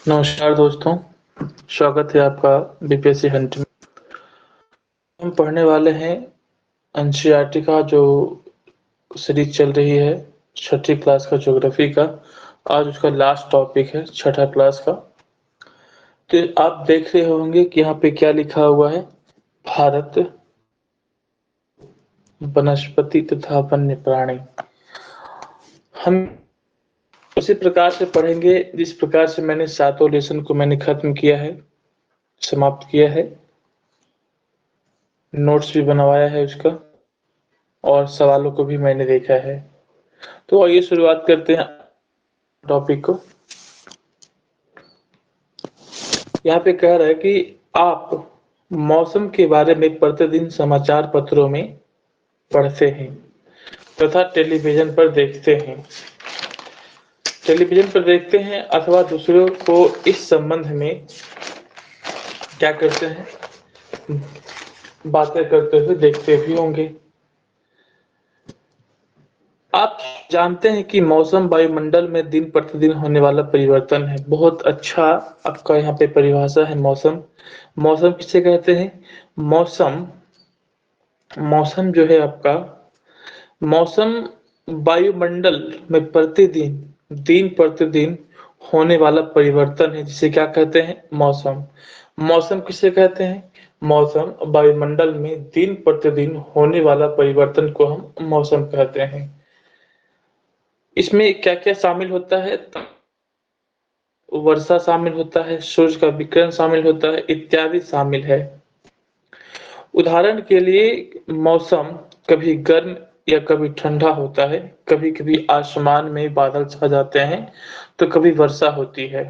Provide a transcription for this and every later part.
नमस्कार दोस्तों, स्वागत है आपका बीपीएससी हंट में। हम पढ़ने वाले हैं एनसीईआरटी का जो सीरीज चल रही है छठी क्लास का ज्योग्राफी का। आज उसका लास्ट टॉपिक है छठा क्लास का। तो आप देख रहे होंगे कि यहाँ पे क्या लिखा हुआ है, भारत वनस्पति तथा वन्य प्राणी। हम उसी प्रकार से पढ़ेंगे जिस प्रकार से मैंने सातों लेसन को मैंने खत्म किया है, समाप्त किया है, नोट्स भी बनवाया है उसका और सवालों को भी मैंने देखा है। तो आइए शुरुआत करते हैं टॉपिक को। यहाँ पे कह रहा है कि आप मौसम के बारे में प्रतिदिन समाचार पत्रों में पढ़ते हैं तथा टेलीविजन पर देखते हैं। टेलीविजन पर देखते हैं अथवा दूसरों को इस संबंध में क्या करते हैं, बातें करते हुए देखते भी होंगे। आप जानते हैं कि मौसम वायुमंडल में दिन प्रतिदिन होने वाला परिवर्तन है। बहुत अच्छा आपका यहाँ पे परिभाषा है मौसम। मौसम किसे कहते हैं? मौसम मौसम जो है आपका, मौसम वायुमंडल में प्रतिदिन दिन प्रतिदिन होने वाला परिवर्तन है, जिसे क्या कहते हैं? मौसम। मौसम किसे कहते हैं? मौसम वायुमंडल में दिन प्रतिदिन होने वाला परिवर्तन को हम मौसम कहते हैं। इसमें क्या क्या शामिल होता है? वर्षा शामिल होता है, सूर्य का विकिरण शामिल होता है, इत्यादि शामिल है। उदाहरण के लिए मौसम कभी गर्म या कभी ठंडा होता है, कभी कभी आसमान में बादल छा जाते हैं तो कभी वर्षा होती है।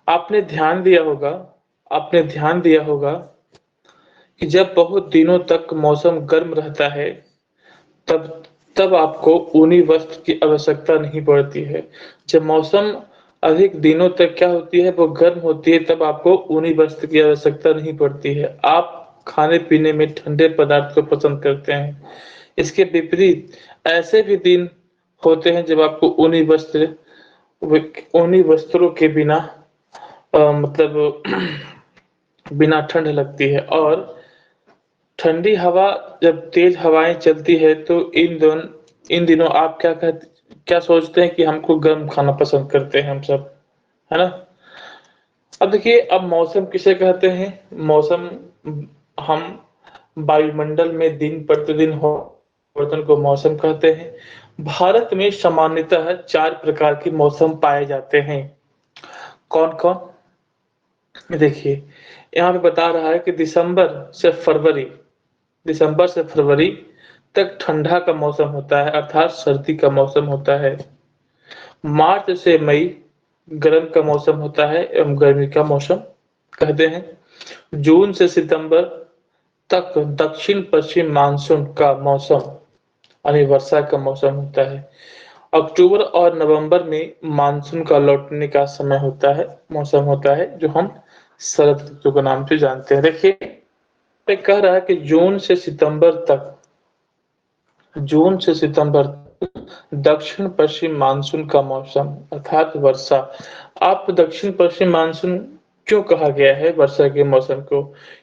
आपने ध्यान दिया होगा कि जब बहुत दिनों तक मौसम गर्म रहता है तब तब आपको ऊनी वस्त्र की आवश्यकता नहीं पड़ती है। जब मौसम अधिक दिनों तक क्या होती है, वो गर्म होती है, तब आपको ऊनी वस्त्र की आवश्यकता नहीं पड़ती है। आप खाने पीने में ठंडे पदार्थ को पसंद करते हैं। इसके विपरीत ऐसे भी दिन होते हैं जब आपको ऊनी वस्त्रों के बिना मतलब बिना ठंड लगती है। और ठंडी हवा, जब तेज हवाएं चलती है तो इन दिनों आप क्या सोचते हैं कि हमको गर्म खाना पसंद करते हैं हम सब, है ना? अब देखिए, अब मौसम किसे कहते हैं? मौसम हम वायुमंडल में दिन प्रतिदिन हो परिवर्तन को मौसम कहते हैं। भारत में सामान्यतः 4 प्रकार के मौसम पाए जाते हैं। कौन कौन? देखिए, यहाँ पे बता रहा है कि दिसंबर से फरवरी तक ठंडा का मौसम होता है, अर्थात सर्दी का मौसम होता है। मार्च से मई गर्म का मौसम होता है एवं गर्मी का मौसम कहते हैं। जून से सितंबर तक दक्षिण पश्चिम मानसून का मौसम यानी वर्षा का मौसम होता है। अक्टूबर और नवंबर में मानसून का लौटने का समय होता है, मौसम होता है, जो हम शरद ऋतु के नाम से जानते हैं। देखिए, पे कह रहा है कि जून से सितंबर दक्षिण पश्चिम मानसून का मौसम अर्थात वर्षा। आप दक्षिण पश्चिम मानसून क्यों कहा गया है वर्षा के मौसम को?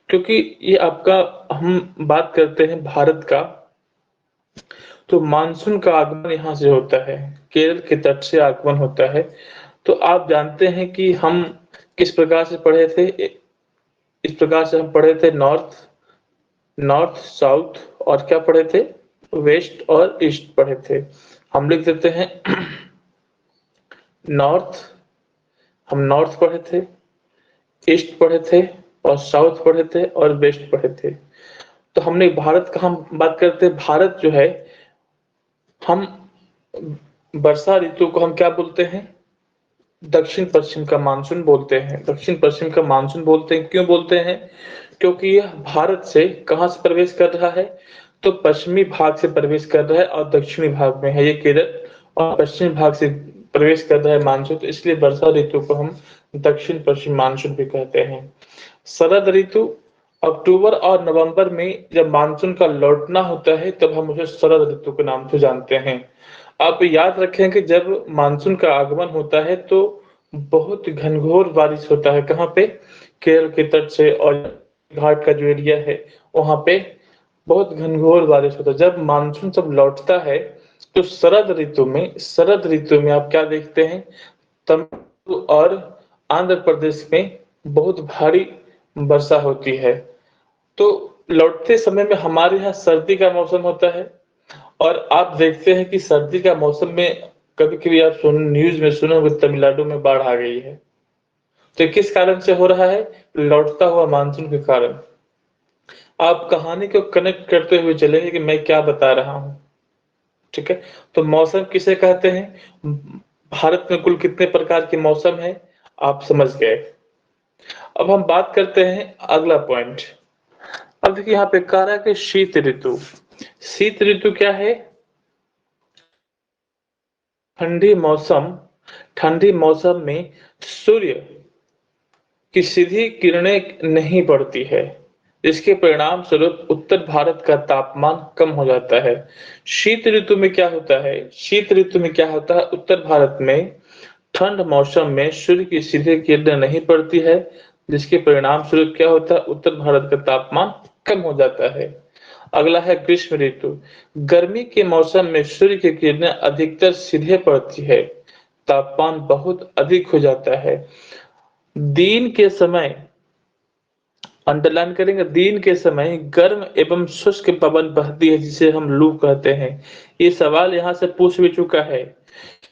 क्योंकि ये आपका, हम बात करते हैं भारत का, तो मानसून का आगमन यहाँ से होता है, केरल के तट से आगमन होता है। तो आप जानते हैं कि हम किस प्रकार से पढ़े थे? इस प्रकार से हम पढ़े थे, नॉर्थ नॉर्थ साउथ, और क्या पढ़े थे? वेस्ट और ईस्ट पढ़े थे। हम लिख देते हैं नॉर्थ, हम नॉर्थ पढ़े थे, ईस्ट पढ़े थे और साउथ पढ़े थे और वेस्ट पढ़े थे। तो हमने भारत का, हम बात करते हैं भारत जो है, हम वर्षा ऋतु को हम क्या बोलते हैं? दक्षिण पश्चिम का मानसून बोलते हैं। दक्षिण पश्चिम का मानसून बोलते हैं, क्यों बोलते हैं? क्योंकि यह भारत से कहां से प्रवेश कर रहा है? तो पश्चिमी भाग से प्रवेश कर रहा है और दक्षिणी भाग में है ये केरल, और पश्चिमी भाग से प्रवेश कर रहा है मानसून, तो इसलिए वर्षा ऋतु को हम दक्षिण पश्चिम मानसून भी कहते हैं। शरद ऋतु अक्टूबर और नवंबर में जब मानसून का लौटना होता है तब हम उसे शरद ऋतु के नाम से जानते हैं। आप याद रखें कि जब मानसून का आगमन होता है तो बहुत घनघोर बारिश होता है। कहाँ पे? केरल के तट से और घाट का जो एरिया है वहां पे बहुत घनघोर बारिश होता है। जब मानसून सब लौटता है तो शरद ऋतु में आप क्या देखते हैं? तमिलनाडु और आंध्र प्रदेश में बहुत भारी वर्षा होती है। तो लौटते समय में हमारे यहाँ सर्दी का मौसम होता है और आप देखते हैं कि सर्दी का मौसम में कभी-कभी आप न्यूज में सुनोगे तमिलनाडु में बाढ़ आ गई है। तो किस कारण से हो रहा है? लौटता हुआ मानसून के कारण। आप कहानी को कनेक्ट करते हुए चलेंगे कि मैं क्या बता रहा हूँ। ठीक है? तो मौसम किसे कहते हैं? भारत में कुल कितने प्रकार के मौसम है? आप समझ गए। अब हम बात करते हैं अगला पॉइंट। अब देखिए यहाँ पे कह रहा है कि शीत ऋतु। शीत ऋतु क्या है? ठंडी मौसम ठंडी मौसम में सूर्य की सीधी किरणें नहीं पड़ती है, जिसके परिणाम स्वरूप उत्तर भारत का तापमान कम हो जाता है। शीत ऋतु में क्या होता है? शीत ऋतु में क्या होता है? उत्तर भारत में ठंड मौसम में सूर्य की सीधे किरणें नहीं पड़ती है, जिसके परिणाम स्वरूप क्या होता है? उत्तर भारत का तापमान कम हो जाता है। अगला है ग्रीष्म ऋतु। गर्मी के मौसम में सूर्य की किरणें अधिकतर सीधे पड़ती है, तापमान बहुत अधिक हो जाता है। दिन के समय अंडरलाइन करेंगे, दिन के समय गर्म एवं शुष्क पवन बहती है जिसे हम लू कहते हैं। ये सवाल यहाँ से पूछ भी चुका है।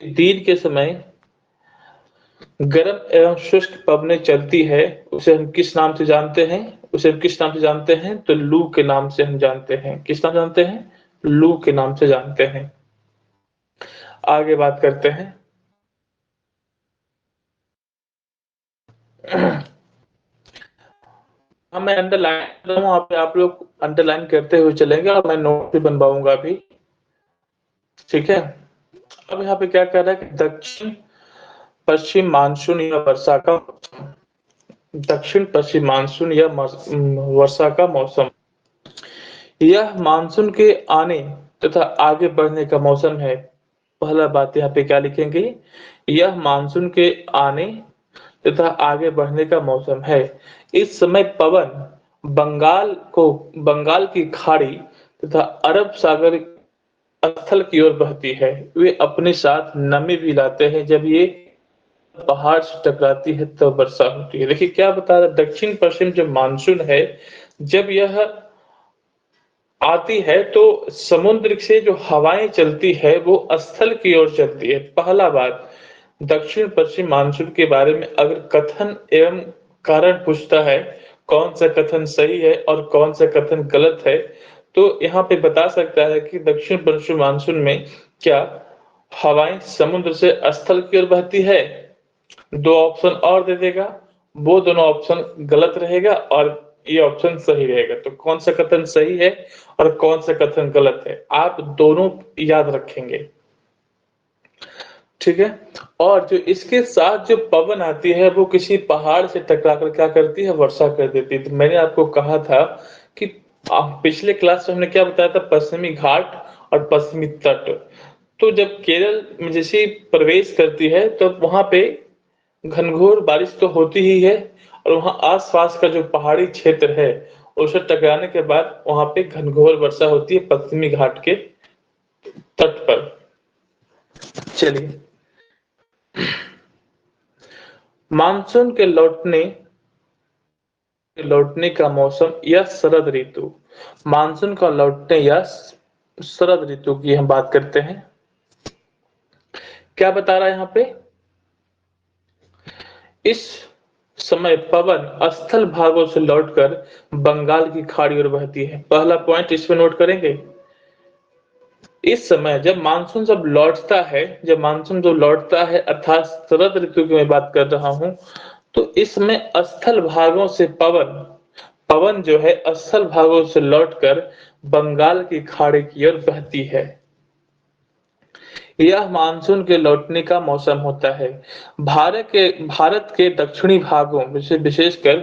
दिन के समय गर्म एवं शुष्क पवनें चलती है, उसे हम किस नाम से जानते हैं? उसे हम किस नाम से जानते हैं? तो लू के नाम से हम जानते हैं। किस नाम से जानते हैं? लू के नाम से जानते हैं। आगे बात करते हैं। हाँ, मैं अंडरलाइन कर रहा हूँ, आप लोग अंडरलाइन करते हुए चलेंगे और मैं नोट भी बनवाऊंगा अभी। ठीक है? अब यहाँ पे क्या कह रहा है कि दक्षिण पश्चिम मानसून या वर्षा का दक्षिण पश्चिम मानसून या वर्षा का मौसम। यह मानसून के आने तथा आगे बढ़ने का मौसम है। पहला बात यहाँ पे क्या लिखेंगे? यह मानसून के आने तथा आगे बढ़ने का मौसम है। इस समय पवन बंगाल की खाड़ी तथा अरब सागर स्थल की ओर बहती है। वे अपने साथ नमी भी लाते हैं। जब ये पहाड़ से टकराती है तब वर्षा होती है। देखिए क्या बता रहा है? दक्षिण पश्चिम जो मानसून है, जब यह आती है तो समुद्र से जो हवाएं चलती है वो स्थल की ओर चलती है। पहला बात, दक्षिण पश्चिम मानसून के बारे में अगर कथन एवं कारण पूछता है, कौन सा कथन सही है और कौन सा कथन गलत है, तो यहाँ पे बता सकता है कि दक्षिण पश्चिम मानसून में क्या हवाएं समुद्र से स्थल की ओर बहती है? दो ऑप्शन और दे देगा, वो दोनों ऑप्शन गलत रहेगा और ये ऑप्शन सही रहेगा। तो कौन सा कथन सही है और कौन सा कथन गलत है, आप दोनों याद रखेंगे। ठीक है? और जो इसके साथ जो पवन आती है वो किसी पहाड़ से टकरा कर क्या करती है? वर्षा कर देती है। तो मैंने आपको कहा था कि पिछले क्लास में हमने क्या बताया था? पश्चिमी घाट और पश्चिमी तट। तो जब केरल में जैसे प्रवेश करती है तो वहां पे घनघोर बारिश तो होती ही है और वहां आसपास का जो पहाड़ी क्षेत्र है उसे टकराने के बाद वहां पे घनघोर वर्षा होती है पश्चिमी घाट के तट पर। चलिए, मानसून के लौटने का मौसम या शरद ऋतु। मानसून का लौटने या शरद ऋतु की हम बात करते हैं। क्या बता रहा है यहाँ पे? इस समय पवन स्थल भागों से लौटकर बंगाल की खाड़ी ओर बहती है। पहला पॉइंट इसमें नोट करेंगे। इस समय जब मानसून जो लौटता है अर्थात शरद ऋतु की मैं बात कर रहा हूं, तो इसमें स्थल भागों से पवन पवन जो है स्थल भागों से लौटकर बंगाल की खाड़ी की ओर बहती है। यह मानसून के लौटने का मौसम होता है। भारत के दक्षिणी भागों विशेषकर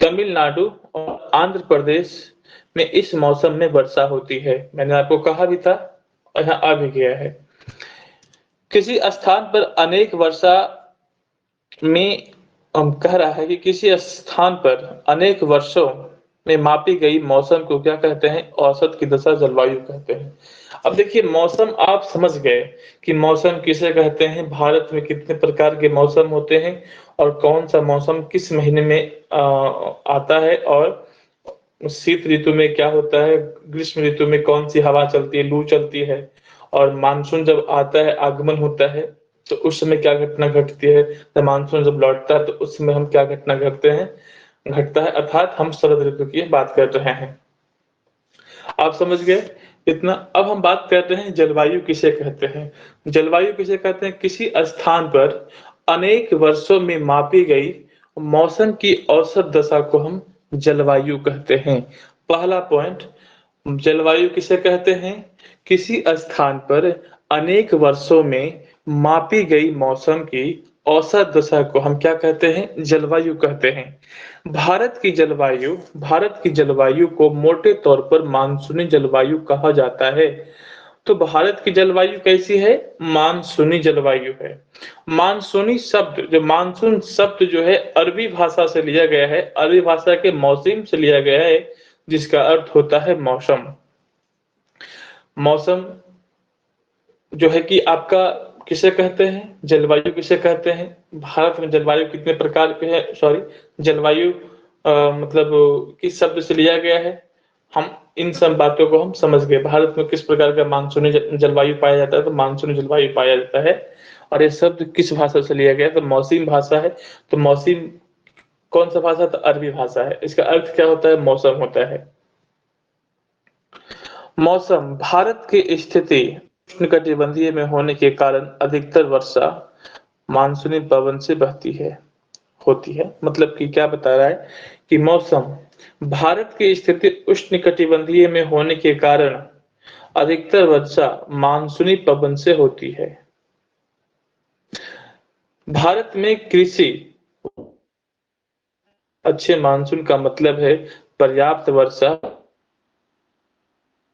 तमिलनाडु और आंध्र प्रदेश में इस मौसम में वर्षा होती है। मैंने आपको कहा भी था और यहाँ आ भी गया है। किसी स्थान पर अनेक वर्षा में कह रहा है कि किसी स्थान पर अनेक वर्षों में मापी गई मौसम को क्या कहते हैं? औसत की दशा जलवायु कहते हैं। अब देखिए मौसम आप समझ गए कि मौसम किसे कहते हैं, भारत में कितने प्रकार के मौसम होते हैं और कौन सा मौसम किस महीने में आता है, और शीत ऋतु में क्या होता है, ग्रीष्म ऋतु में कौन सी हवा चलती है, लू चलती है, और मानसून जब आता है, आगमन होता है, तो उस समय क्या घटना घटती है, जब मानसून जब लौटता है तो उस समय हम क्या घटना घटता है, अर्थात हम शरद ऋतु की बात कर रहे हैं। आप समझ गए इतना। अब हम बात करते हैं जलवायु किसे कहते हैं। जलवायु किसे कहते हैं? किसी स्थान पर अनेक वर्षों में मापी गई मौसम की औसत दशा को हम जलवायु कहते हैं। पहला पॉइंट, जलवायु किसे कहते हैं? किसी स्थान पर अनेक वर्षों में मापी गई मौसम की औसत दशा को हम क्या कहते हैं? जलवायु कहते हैं। भारत की जलवायु को मोटे तौर पर मानसूनी जलवायु कहा जाता है। तो भारत की जलवायु कैसी है? मानसूनी जलवायु है। मानसून शब्द जो है अरबी भाषा से लिया गया है, अरबी भाषा के मौसिम से लिया गया है, जिसका अर्थ होता है मौसम। मौसम जो है कि आपका किसे कहते हैं? जलवायु किसे कहते हैं? भारत में जलवायु कितने प्रकार के हैं? सॉरी, जलवायु मतलब किस शब्द से लिया गया है? हम इन सब बातों को हम समझ गए। भारत में किस प्रकार का मानसूनी जलवायु पाया जाता है? तो मानसूनी जलवायु पाया जाता है। और ये शब्द किस भाषा से लिया गया है? तो मौसिम भाषा है। तो मौसिम कौन सा भाषा? तो अरबी भाषा है। इसका अर्थ क्या होता है? मौसम होता है। मौसम भारत की स्थिति उष्णकटिबंधीय में होने के कारण अधिकतर वर्षा मानसूनी पवन से बहती है, होती है। मतलब कि क्या बता रहा है कि मौसम भारत की स्थिति उष्णकटिबंधीय में होने के कारण अधिकतर वर्षा मानसूनी पवन से होती है। भारत में कृषि अच्छे मानसून का मतलब है पर्याप्त वर्षा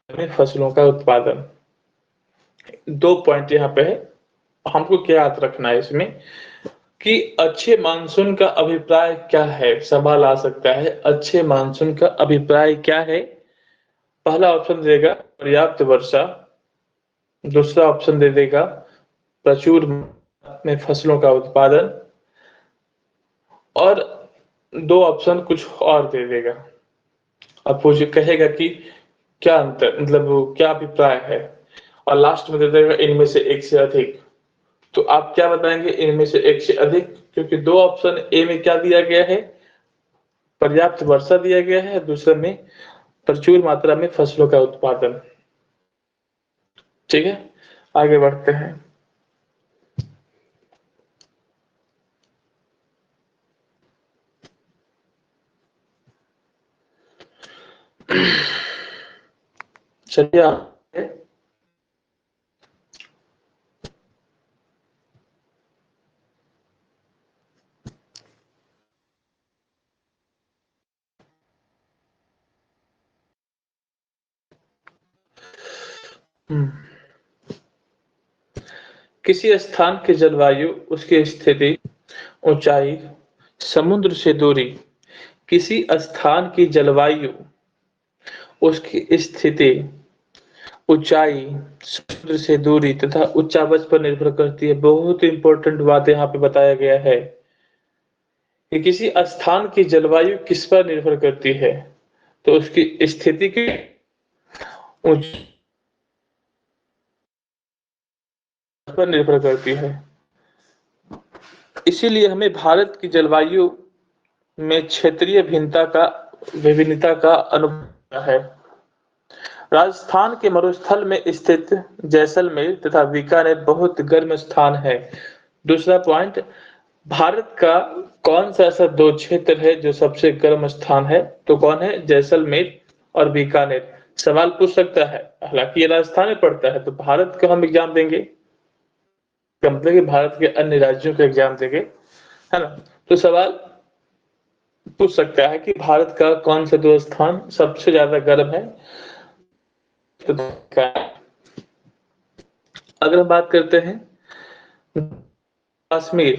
में फसलों का उत्पादन। दो पॉइंट यहाँ पे है, हमको क्या याद रखना है इसमें कि अच्छे मानसून का अभिप्राय क्या है? सवाल आ सकता है, अच्छे मानसून का अभिप्राय क्या है? पहला ऑप्शन देगा पर्याप्त वर्षा, दूसरा ऑप्शन दे देगा प्रचुर में फसलों का उत्पादन, और दो ऑप्शन कुछ और दे देगा। अब पूछे कहेगा कि क्या अंतर, मतलब क्या अभिप्राय है, और लास्ट में दे देगा इनमें से एक से अधिक। तो आप क्या बताएंगे? इनमें से एक से अधिक, क्योंकि दो ऑप्शन ए में क्या दिया गया है? पर्याप्त वर्षा दिया गया है, दूसरे में प्रचुर मात्रा में फसलों का उत्पादन। ठीक है, आगे बढ़ते हैं। चलिए आगे। हम्म। किसी स्थान की जलवायु, उसकी स्थिति, ऊंचाई, समुद्र से दूरी। किसी स्थान की जलवायु, उसकी स्थिति, ऊंचाई, समुद्र से दूरी तथा उच्चावच पर निर्भर करती है। बहुत इंपॉर्टेंट बात यहाँ पे बताया गया है कि किसी स्थान की जलवायु किस पर निर्भर करती है? तो उसकी स्थिति की पर निर्भर करती है। इसीलिए हमें भारत की जलवायु में क्षेत्रीय विभिन्नता का अनुभव है। राजस्थान के मरुस्थल में स्थित जैसलमेर तथा बीकानेर बहुत गर्म स्थान है। दूसरा पॉइंट, भारत का कौन सा ऐसा दो क्षेत्र है जो सबसे गर्म स्थान है? तो कौन है? जैसलमेर और बीकानेर। सवाल पूछ सकता है, हालांकि ये राजस्थान में पड़ता है, तो भारत का हम एग्जाम देंगे, मतलब कि भारत के अन्य राज्यों का एग्जाम देंगे, है ना? तो सवाल पूछ सकता है कि भारत का कौन सा दो स्थान सबसे ज्यादा गर्म है? तो अगर हम बात करते हैं कश्मीर,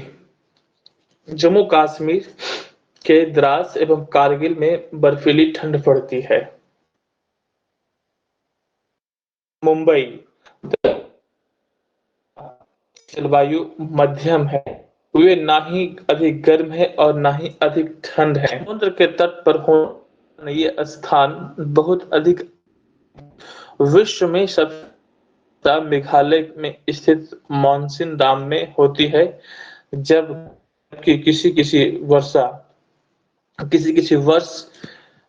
जम्मू कश्मीर के द्रास एवं कारगिल में बर्फीली ठंड पड़ती है। मुंबई जलवायु मध्यम है, वे ना ही अधिक गर्म है और ना ही अधिक ठंड है। समुद्र के तट पर होने ये स्थान बहुत अधिक विश्व में सबसे मेघालय में स्थित मानसून डाम में होती है, जबकि किसी किसी वर्ष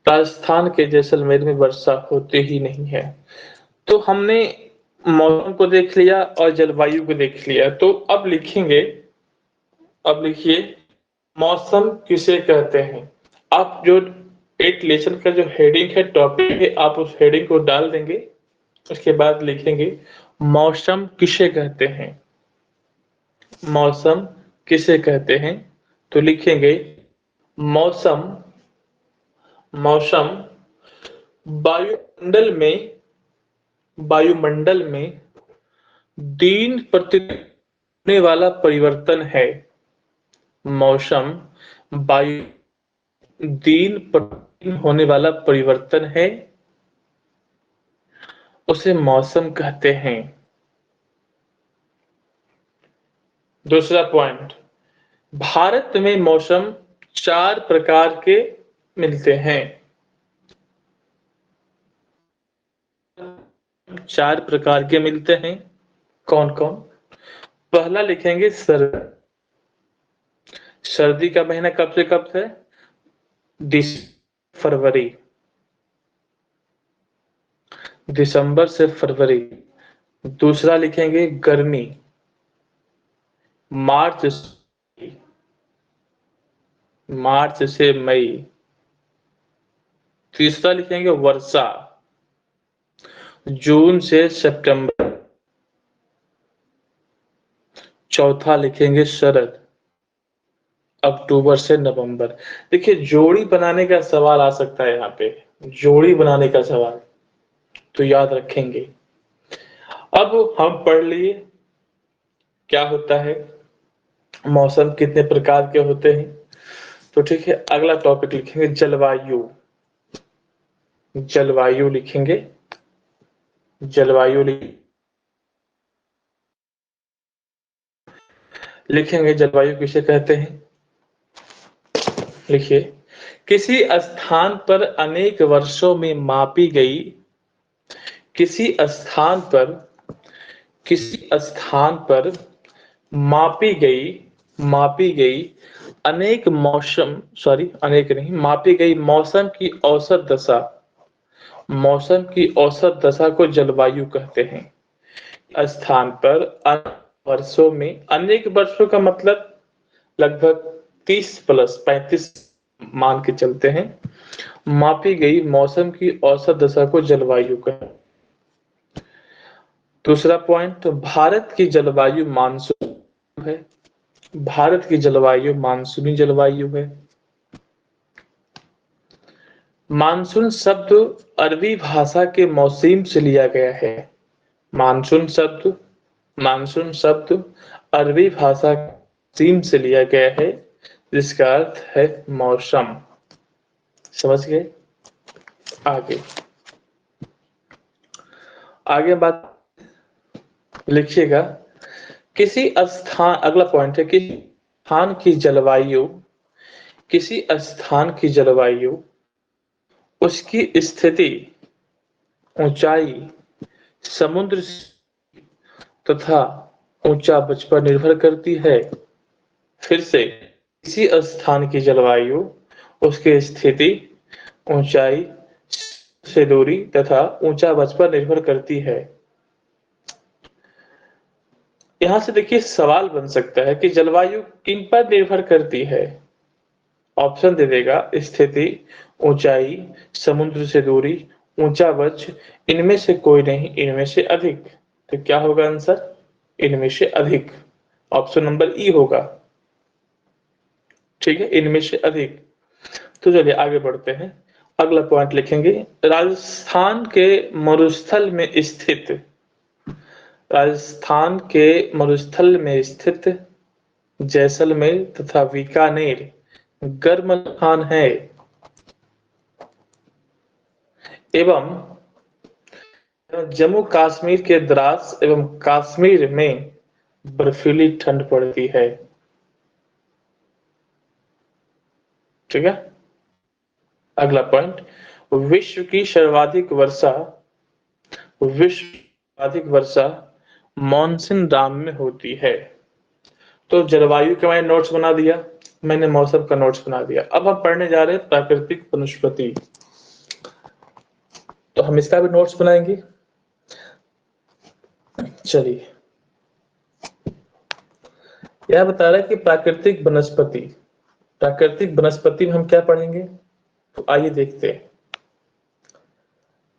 राजस्थान के जैसलमेर में वर्षा होती ही नहीं है। तो हमने मौसम को देख लिया और जलवायु को देख लिया, तो अब लिखिए मौसम किसे कहते हैं। आप जो एक लेसन का जो हेडिंग है, टॉपिक है, आप उस हेडिंग को डाल देंगे। उसके बाद लिखेंगे मौसम किसे कहते हैं। मौसम किसे कहते हैं, तो लिखेंगे मौसम मौसम वायुमंडल में वायुमंडल में दिन प्रतिदिन होने वाला परिवर्तन है। मौसम वायु दिन प्रतिदिन होने वाला परिवर्तन है, उसे मौसम कहते हैं। दूसरा पॉइंट, भारत में मौसम 4 प्रकार के मिलते हैं। 4 प्रकार के मिलते हैं। कौन कौन? पहला लिखेंगे सर्दी। सर्दी का महीना कब से कब है? फरवरी, दिसंबर से फरवरी। दूसरा लिखेंगे गर्मी, मार्च से मई। तीसरा लिखेंगे वर्षा, जून से सितंबर। चौथा लिखेंगे शरद, अक्टूबर से नवंबर। देखिए जोड़ी बनाने का सवाल आ सकता है, यहाँ पे जोड़ी बनाने का सवाल, तो याद रखेंगे। अब हम पढ़ लिए क्या होता है, मौसम कितने प्रकार के होते हैं। तो ठीक है, अगला टॉपिक लिखेंगे जलवायु। जलवायु लिखेंगे, जलवायु लिखेंगे जलवायु किसे कहते हैं। लिखिए किसी स्थान पर अनेक वर्षों में किसी स्थान पर मापी गई अनेक नहीं, मापी गई मौसम की औसत दशा को जलवायु कहते हैं। स्थान पर अनेक वर्षों का मतलब लगभग 30 प्लस 35 मान के चलते हैं। मापी गई मौसम की औसत दशा को जलवायु कहते हैं। दूसरा पॉइंट, तो भारत की जलवायु मानसून है। भारत की जलवायु मानसूनी जलवायु है। मानसून शब्द अरबी भाषा के मौसम से लिया गया है। मानसून शब्द अरबी भाषा के मौसम से लिया गया है, जिसका अर्थ है मौसम। समझ गए? आगे बात लिखिएगा। अगला पॉइंट है, किसी स्थान की जलवायु उसकी स्थिति, ऊंचाई, समुद्र तथा ऊंचा बच पर निर्भर करती है। फिर से, किसी स्थान की जलवायु उसकी स्थिति, ऊंचाई से दूरी तथा ऊंचा बच पर निर्भर करती है। यहां से देखिए सवाल बन सकता है कि जलवायु किन पर निर्भर करती है। ऑप्शन दे देगा, स्थिति, ऊंचाई, समुद्र से दूरी, ऊंचा बच, इनमें से कोई नहीं, इनमें से अधिक। तो क्या होगा आंसर? इनमें से अधिक। ऑप्शन नंबर ई होगा। ठीक है, इनमें से अधिक। तो चलिए आगे बढ़ते हैं। अगला पॉइंट लिखेंगे, राजस्थान के मरुस्थल में स्थित राजस्थान के मरुस्थल में स्थित जैसलमेर तथा बीकानेर गर्म स्थान है एवं जम्मू कश्मीर के द्रास एवं कश्मीर में बर्फीली ठंड पड़ती है। ठीक है, अगला पॉइंट, विश्व की सर्वाधिक वर्षा मानसून राम में होती है। तो जलवायु के मैंने नोट्स बना दिया, मैंने मौसम का नोट्स बना दिया। अब हम पढ़ने जा रहे हैं प्राकृतिक वनस्पति, तो हम इसका भी नोट्स बनाएंगे। चलिए, यह बता रहा है कि प्राकृतिक वनस्पति में हम क्या पढ़ेंगे, तो आइए देखते हैं।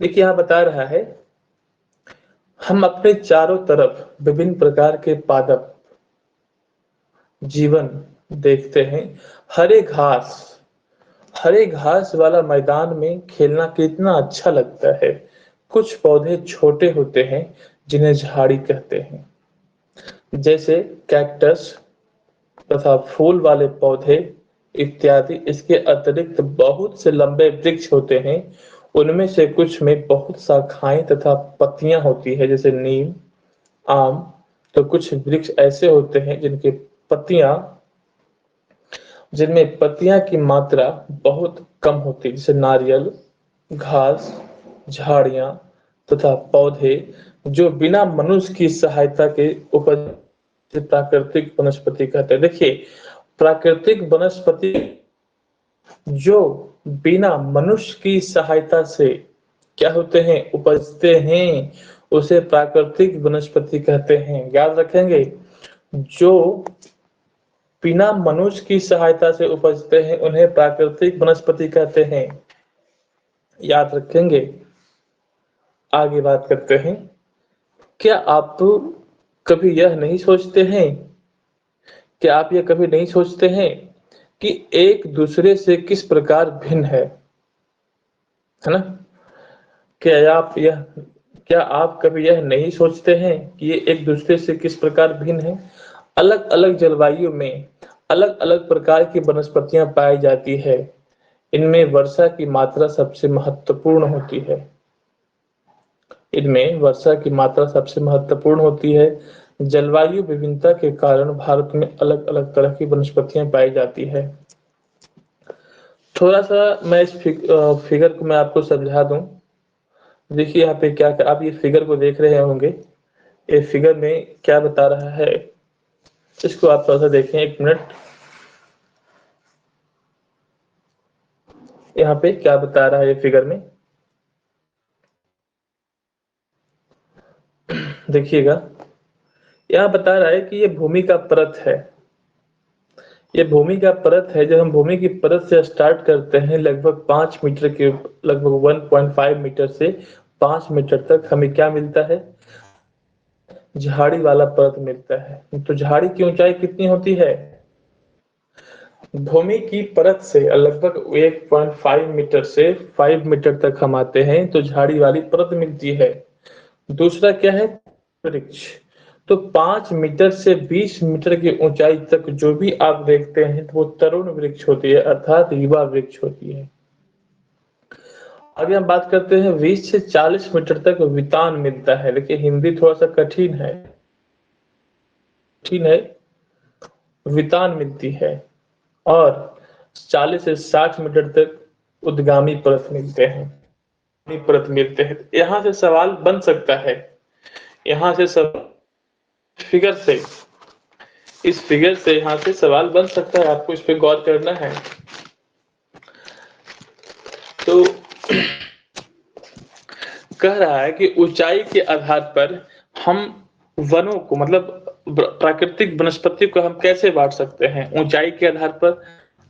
देखिए यहां बता रहा है, हम अपने चारों तरफ विभिन्न प्रकार के पादप जीवन देखते हैं। हरे घास वाला मैदान में खेलना कितना अच्छा लगता है। कुछ पौधे छोटे होते हैं जिन्हें झाड़ी कहते हैं, जैसे कैक्टस तथा फूल वाले पौधे इत्यादि। इसके अतिरिक्त बहुत से लंबे वृक्ष होते हैं, उनमें से कुछ में बहुत शाखाएं तथा पत्तियां होती है, जैसे नीम, आम। तो कुछ वृक्ष ऐसे होते हैं जिनमें पत्तियां की मात्रा बहुत कम होती है, जैसे नारियल, घास, झाड़ियां तथा पौधे जो बिना मनुष्य की सहायता के उपज प्राकृतिक वनस्पति कहते हैं। देखिए, प्राकृतिक वनस्पति जो बिना मनुष्य की सहायता से क्या होते हैं, उपजते हैं, उसे प्राकृतिक वनस्पति कहते हैं। याद रखेंगे, जो बिना मनुष्य की सहायता से उपजते हैं उन्हें प्राकृतिक वनस्पति कहते हैं। याद रखेंगे। आगे बात करते हैं, क्या आप कभी यह नहीं सोचते हैं कि एक दूसरे से किस प्रकार भिन्न है ना? क्या आप कभी यह नहीं सोचते हैं कि ये एक दूसरे से किस प्रकार भिन्न है? अलग अलग जलवायु में अलग अलग प्रकार की वनस्पतियां पाई जाती है। इनमें वर्षा की मात्रा सबसे महत्वपूर्ण होती है। जलवायु विभिन्नता के कारण भारत में अलग अलग तरह की वनस्पतियां पाई जाती है। थोड़ा सा मैं इस फिगर को मैं आपको समझा दूं। देखिए यहाँ पे क्या, आप ये फिगर को देख रहे होंगे, ये फिगर में क्या बता रहा है, इसको आप थोड़ा सा देखें, एक मिनट। यहाँ पे क्या बता रहा है ये फिगर में, देखिएगा। यहाँ बता रहा है कि ये भूमि का परत है। जब हम भूमि की परत से स्टार्ट करते हैं, लगभग 5 मीटर के, लगभग 1.5 मीटर से 5 मीटर तक हमें क्या मिलता है, झाड़ी वाला परत मिलता है। तो झाड़ी की ऊंचाई कितनी होती है? भूमि की परत से लगभग 1.5 मीटर से 5 मीटर तक हम आते हैं तो झाड़ी वाली परत मिलती है। दूसरा क्या है, वृक्ष। तो 5 मीटर से 20 मीटर की ऊंचाई तक जो भी आप देखते हैं तो वो तरुण वृक्ष होती है, अर्थात युवा वृक्ष होती है। आगे हम बात करते हैं, 20 से 40 मीटर तक वितान मिलता है। देखिए हिंदी थोड़ा सा कठिन है, वितान मिलती है। और 40 से 60 मीटर तक उद्गामी परत मिलते हैं। यहाँ से सवाल बन सकता है, इस फिगर से यहाँ से सवाल बन सकता है, आपको इस पे गौर करना है। तो कह रहा है कि ऊंचाई के आधार पर हम वनों को, मतलब प्राकृतिक वनस्पति को हम कैसे बांट सकते हैं, ऊंचाई के आधार पर।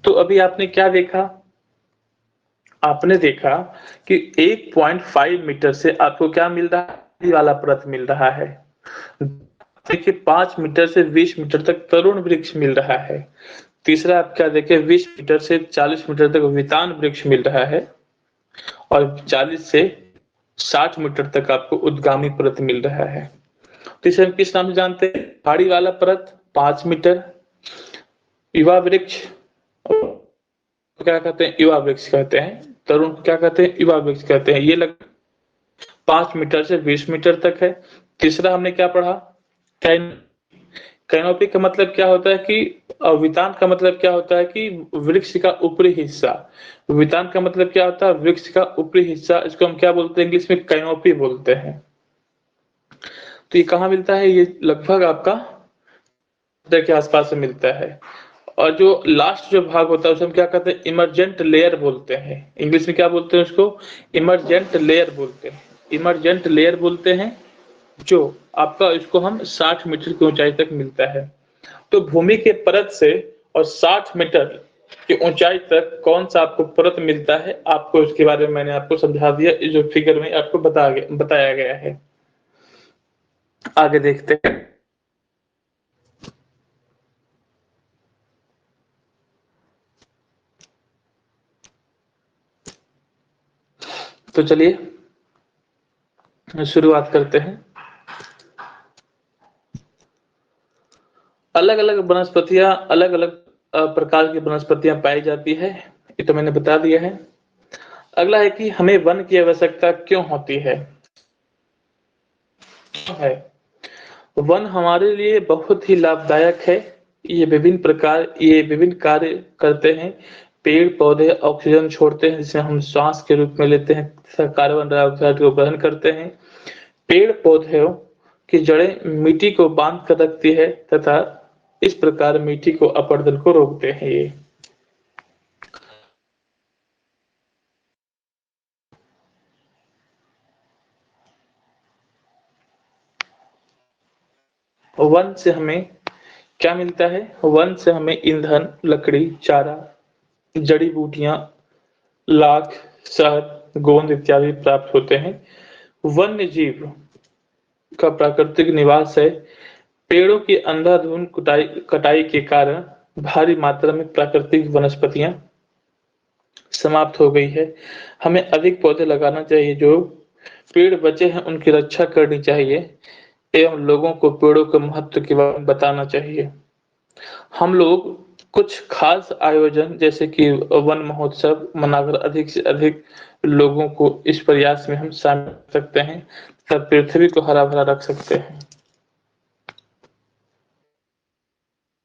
तो अभी आपने क्या देखा, आपने देखा कि 1.5 मीटर से आपको क्या मिल रहा है, वाला परत मिल रहा है। देखिए 5 मीटर से 20 मीटर तक तरुण वृक्ष मिल रहा है। तीसरा आप क्या देखें, 20 मीटर से 40 मीटर तक वितान वृक्ष मिल रहा है। और 40 से 60 मीटर तक आपको उद्गामी परत मिल रहा है। तो इसे हम किस नाम से जानते हैं? पहाड़ी वाला परत 5 मीटर, युवा वृक्ष क्या कहते हैं? युवा वृक्ष कहते हैं। तरुण को क्या कहते हैं? युवा वृक्ष कहते हैं। ये लग 5 मीटर से 20 मीटर तक है। तीसरा हमने क्या पढ़ा? कैन कैनोपी का मतलब क्या होता है कि वितान का मतलब क्या होता है कि वृक्ष का ऊपरी हिस्सा। वितान का मतलब क्या होता है? वृक्ष का ऊपरी हिस्सा। इसको हम क्या बोलते हैं? इंग्लिश में कैनोपी बोलते हैं। तो ये कहाँ मिलता है? ये लगभग आपका के आसपास में मिलता है। और जो लास्ट जो भाग होता है उसे हम क्या कहते हैं? इमरजेंट लेयर बोलते हैं। इंग्लिश में क्या बोलते हैं उसको? इमरजेंट लेयर बोलते हैं। इमरजेंट लेयर बोलते हैं जो आपका इसको हम 60 मीटर की ऊंचाई तक मिलता है। तो भूमि के परत से और 60 मीटर की ऊंचाई तक कौन सा आपको परत मिलता है, आपको उसके बारे में मैंने आपको समझा दिया। इस जो फिगर में आपको बताया गया है। आगे देखते हैं। तो चलिए शुरुआत करते हैं। अलग अलग वनस्पतियां अलग अलग प्रकार की वनस्पतियां पाई जाती है, ये तो मैंने बता दिया है। अगला है कि हमें वन की आवश्यकता क्यों होती है? वन हमारे लिए बहुत ही लाभदायक है। ये विभिन्न कार्य करते हैं। पेड़ पौधे ऑक्सीजन छोड़ते हैं जिसे हम श्वास के रूप में लेते हैं तथा कार्बन डाइऑक्साइड को ग्रहण करते हैं। पेड़ पौधों की जड़ें मिट्टी को बांध कर रखती है तथा इस प्रकार मिट्टी को अपरदन को रोकते हैं। ये वन से हमें क्या मिलता है? वन से हमें ईंधन, लकड़ी, चारा, जड़ी बूटियां, लाख, शहद, गोंद इत्यादि प्राप्त होते हैं। वन्य जीव का प्राकृतिक निवास है। पेड़ों की अंधाधुंध कटाई के कारण भारी मात्रा में प्राकृतिक वनस्पतियां समाप्त हो गई है। हमें अधिक पौधे लगाना चाहिए। जो पेड़ बचे हैं उनकी रक्षा करनी चाहिए एवं लोगों को पेड़ों के महत्व के बारे में बताना चाहिए। हम लोग कुछ खास आयोजन जैसे कि वन महोत्सव मनाकर अधिक से अधिक लोगों को इस प्रयास में हम शामिल कर सकते हैं तथा पृथ्वी को हरा भरा रख सकते हैं।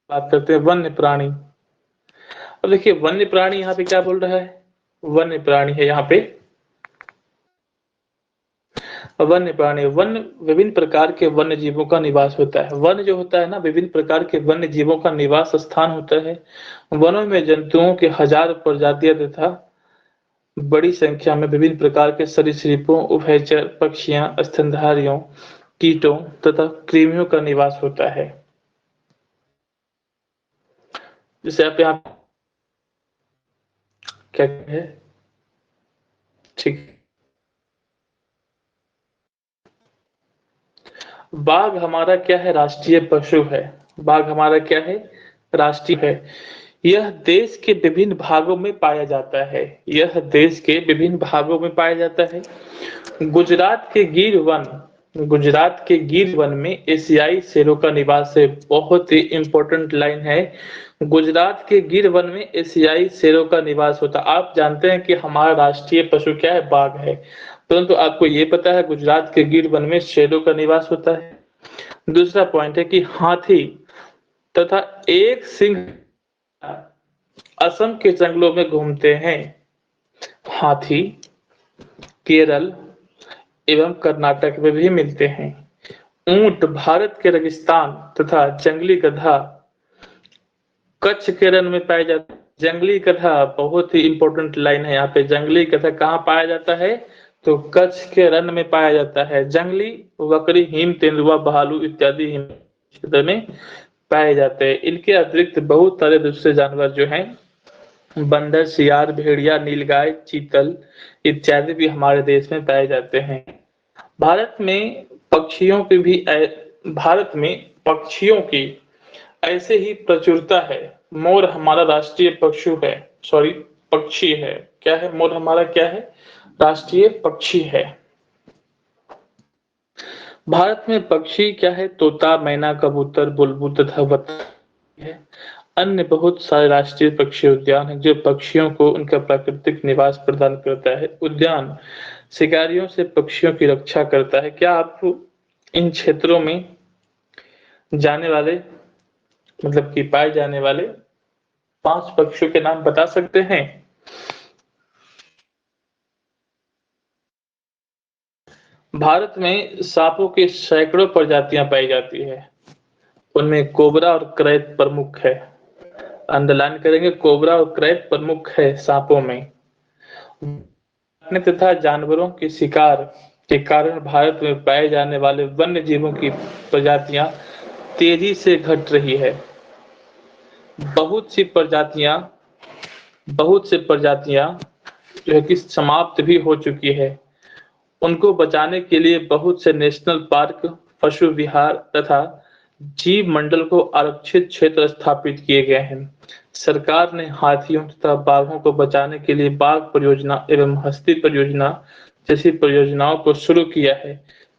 बात करते हैं वन्य प्राणी। अब देखिए वन्य प्राणी यहाँ पे क्या बोल रहा है? वन्य प्राणी है यहाँ पे वन्य प्राणी। वन विभिन्न प्रकार के वन्य जीवों का निवास होता है। वन जो होता है ना, विभिन्न प्रकार के वन्य जीवों का निवास स्थान होता है। वनों में जंतुओं के हजार प्रजातियां तथा बड़ी संख्या में विभिन्न प्रकार के सरीसृपों, उभयचर पक्षियां, स्तनधारियों, कीटों तथा कृमियों का निवास होता है। जैसे आप यहाँ क्या है? ठीक। बाघ हमारा क्या है? राष्ट्रीय पशु है। बाघ हमारा क्या है? राष्ट्रीय है। यह देश के विभिन्न भागों में पाया जाता है। यह देश के विभिन्न भागों में पाया जाता है। गुजरात के गिर वन में एशियाई शेरों का निवास है। बहुत ही इंपॉर्टेंट लाइन है। गुजरात के गिर वन में एशियाई शेरों का निवास होता है। आप जानते हैं कि हमारा राष्ट्रीय पशु क्या है? बाघ है। परंतु आपको ये पता है गुजरात के गिर वन में शेरों का निवास होता है। दूसरा पॉइंट है कि हाथी तथा एक सिंह असम के जंगलों में घूमते हैं। हाथी केरल एवं कर्नाटक में भी मिलते हैं। ऊंट भारत के रेगिस्तान तथा जंगली गधा कच्छ के रण में पाए जाते हैं। जंगली गधा बहुत ही इंपॉर्टेंट लाइन है यहाँ पे। जंगली गधा कहाँ पाया जाता है? तो कच्छ के रण में पाया जाता है। जंगली बकरी, हिम तेंदुआ, भालू इत्यादि हिम क्षेत्र में पाए जाते हैं। इनके अतिरिक्त बहुत सारे दूसरे जानवर जो हैं, बंदर, सियार, भेड़िया, नीलगाय, चीतल इत्यादि भी हमारे देश में पाए जाते हैं। भारत में पक्षियों की भी भारत में पक्षियों की ऐसे ही प्रचुरता है। मोर हमारा राष्ट्रीय पशु है, सॉरी पक्षी है। क्या है? मोर हमारा क्या है? राष्ट्रीय पक्षी है। भारत में पक्षी क्या है? तोता, मैना, कबूतर, बुलबुल तथा बतख है। अन्य बहुत सारे राष्ट्रीय पक्षी उद्यान हैं जो पक्षियों को उनका प्राकृतिक निवास प्रदान करता है। उद्यान शिकारियों से पक्षियों की रक्षा करता है। क्या आप इन क्षेत्रों में जाने वाले मतलब कि पाए जाने वाले 5 पक्षियों के नाम बता सकते हैं? भारत में सांपों की सैकड़ों प्रजातियां पाई जाती है। उनमें कोबरा और क्रैत प्रमुख है। अंडरलाइन करेंगे, कोबरा और क्रैत प्रमुख है सांपों में। तथा जानवरों के शिकार के कारण भारत में पाए जाने वाले वन्य जीवों की प्रजातियां तेजी से घट रही है। बहुत सी प्रजातियां बहुत से प्रजातियां जो है कि समाप्त भी हो चुकी है। उनको बचाने के लिए बहुत से नेशनल पार्क, पशु विहार तथा जीव मंडल को आरक्षित क्षेत्र स्थापित किए गए हैं। सरकार ने हाथियों तथा बाघों को बचाने के लिए बाघ परियोजना एवं हस्ती परियोजना जैसी परियोजनाओं को शुरू किया है।